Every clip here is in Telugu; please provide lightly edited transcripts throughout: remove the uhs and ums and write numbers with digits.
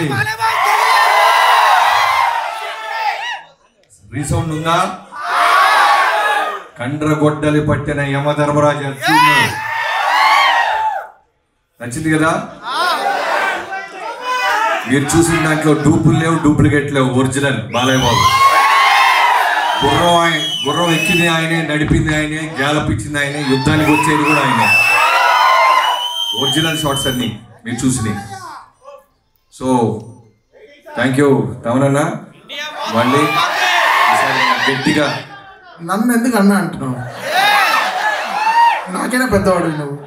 ఏంటి రీసౌండ్ ఉందా? కండ్రగొడ్డలి పట్టిన యమధర్మరాజు నచ్చింది కదా? మీరు చూసిన దాంట్లో డూపులు లేవు, డూప్లికేట్ లేవు, ఒరిజినల్ బాలయ్య బాబు. గుర్రం ఎక్కింది ఆయనే, నడిపింది ఆయనే, గ్యాలప్ ఇచ్చింది ఆయనే, యుద్ధానికి వచ్చేది కూడా ఆయనే. ఒరిజినల్ షాట్స్ అన్ని మీరు చూసినాయి. So thank you Tamanna. మళ్ళీ గట్టిగా నన్ను ఎందుకు అన్నా అంటున్నావు? నాకైనా పెద్దవాడు నువ్వు.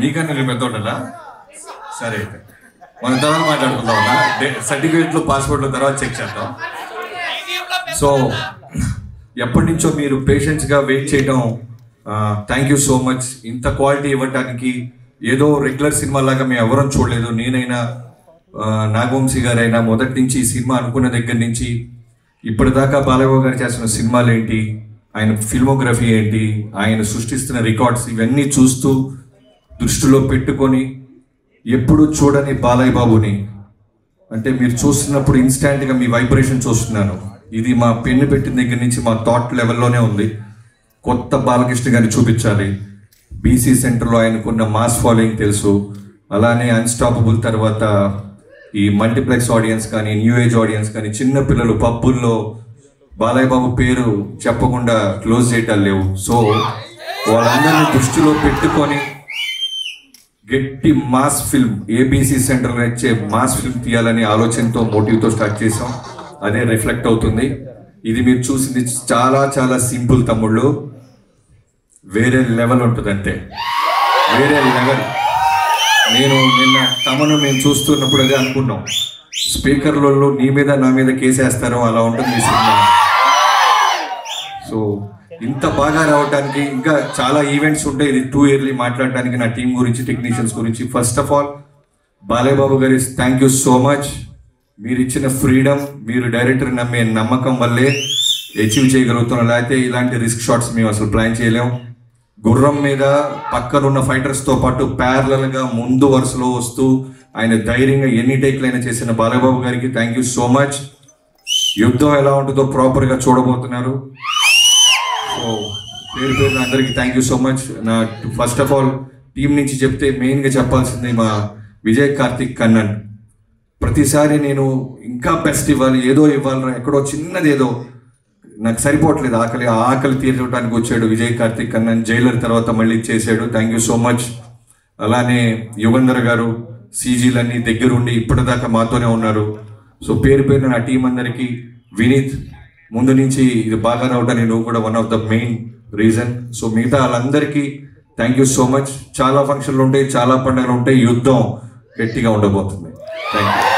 నీకన్నా నేను పెద్దవాడలా? సరే అయితే మన తర్వాత మాట్లాడుకుందాం అన్న. సర్టిఫికేట్లు పాస్పోర్ట్ల తర్వాత చెక్ చేద్దాం. సో ఎప్పటి నుంచో మీరు పేషెన్స్గా వెయిట్ చేయడం, థ్యాంక్ యూ సో మచ్. ఇంత క్వాలిటీ ఇవ్వడానికి ఏదో రెగ్యులర్ సినిమా లాగా మేము ఎవరూ చూడలేదు. నేనైనా నాగవంశీ గారైనా మొదటి నుంచి ఈ సినిమా అనుకున్న దగ్గర నుంచి ఇప్పటిదాకా బాలయ్య గారు చేస్తున్న సినిమాలు ఏంటి, ఆయన ఫిల్మోగ్రఫీ ఏంటి, ఆయన సృష్టిస్తున్న రికార్డ్స్ ఇవన్నీ చూస్తూ దృష్టిలో పెట్టుకొని ఎప్పుడు చూడని బాలయ్య బాబుని అంటే మీరు చూస్తున్నప్పుడు ఇన్స్టాంట్గా మీ వైబ్రేషన్ చూస్తున్నాను. ఇది మా పెన్ను పెట్టిన దగ్గర నుంచి మా థాట్ లెవెల్లోనే ఉంది. కొత్త బాలకృష్ణ గారిని చూపించాలి. బీసీ సెంటర్లో ఆయనకున్న మాస్ ఫాలోయింగ్ తెలుసు. అలానే అన్స్టాపబుల్ తర్వాత ఈ మల్టీప్లెక్స్ ఆడియన్స్ కానీ, న్యూ ఏజ్ ఆడియన్స్ కానీ, చిన్న పిల్లలు పబ్బుల్లో బాలయ్య బాబు పేరు చెప్పకుండా క్లోజ్ చేయటాలు లేవు. సో వాళ్ళందరినీ దృష్టిలో పెట్టుకొని గట్టి మాస్ ఫిల్మ్, ఏబీసీ సెంటర్ వచ్చే మాస్ ఫిల్మ్ తీయాలని ఆలోచనతో, మోటివ్తో స్టార్ట్ చేసాం. అదే రిఫ్లెక్ట్ అవుతుంది. ఇది మీరు చూసింది చాలా చాలా సింపుల్ తమ్ముళ్ళు, వేరే లెవెల్ ఉంటుంది అంతే, వేరే లెవెల్. నేను నిన్న తమను మేము చూస్తున్నప్పుడు అదే అనుకున్నాం, స్పీకర్లలో నీ మీద నా మీద కేసేస్తారో అలా ఉంటుంది సినిమా. సో ఇంత బాగా రావడానికి ఇంకా చాలా ఈవెంట్స్ ఉంటాయి. ఇది టూ ఇయర్లీ మాట్లాడడానికి నా టీం గురించి, టెక్నీషియన్స్ గురించి. First of all Balayya Babu గారి థ్యాంక్ యూ సో మచ్. మీరు ఇచ్చిన ఫ్రీడమ్, మీరు డైరెక్టర్ నమ్మే నమ్మకం వల్లే అచీవ్ చేయగలుగుతున్నాం. లేకపోతే ఇలాంటి రిస్క్ షాట్స్ మేము అసలు ప్లాన్ చేయలేం. గుర్రం మీద పక్కనున్న ఫైటర్స్తో పాటు ప్యారలల్గా ముందు వరుసలో వస్తూ ఆయన ధైర్యంగా ఎన్ని టేక్లైనా చేసిన బాలయ్య బాబు గారికి థ్యాంక్ యూ సో మచ్. యుద్ధం ఎలా ఉంటుందో ప్రాపర్గా చూడబోతున్నారు. సో పేరు పేరున అందరికీ థ్యాంక్ యూ సో మచ్. నా ఫస్ట్ ఆఫ్ ఆల్ టీం నుంచి చెప్తే మెయిన్గా చెప్పాల్సింది మా విజయ్ కార్తిక్ కన్నన్. ప్రతిసారి నేను ఇంకా బెస్ట్ ఇవ్వాలి, ఏదో ఇవ్వాలరా, ఎక్కడో చిన్నది ఏదో నాకు సరిపోవట్లేదు, ఆకలి తీర్చడానికి వచ్చాడు విజయ్ కార్తిక్ కన్నన్. జైలర్ తర్వాత మళ్ళీ చేశాడు. Thank you so much. అలానే యుగంధర్ గారు సీజీలన్నీ దగ్గరుండి ఇప్పటిదాకా మాతోనే ఉన్నారు. సో పేరు పేరున నా టీం అందరికీ, వినీత్ ముందు నుంచి ఇది బాగా రావడానికి నువ్వు కూడా one of the main reason. So మిగతా వాళ్ళందరికీ థ్యాంక్ యూ సో మచ్. చాలా ఫంక్షన్లు ఉంటాయి, చాలా పండుగలు ఉంటాయి, యుద్ధం గట్టిగా ఉండబోతుంది. Thank you.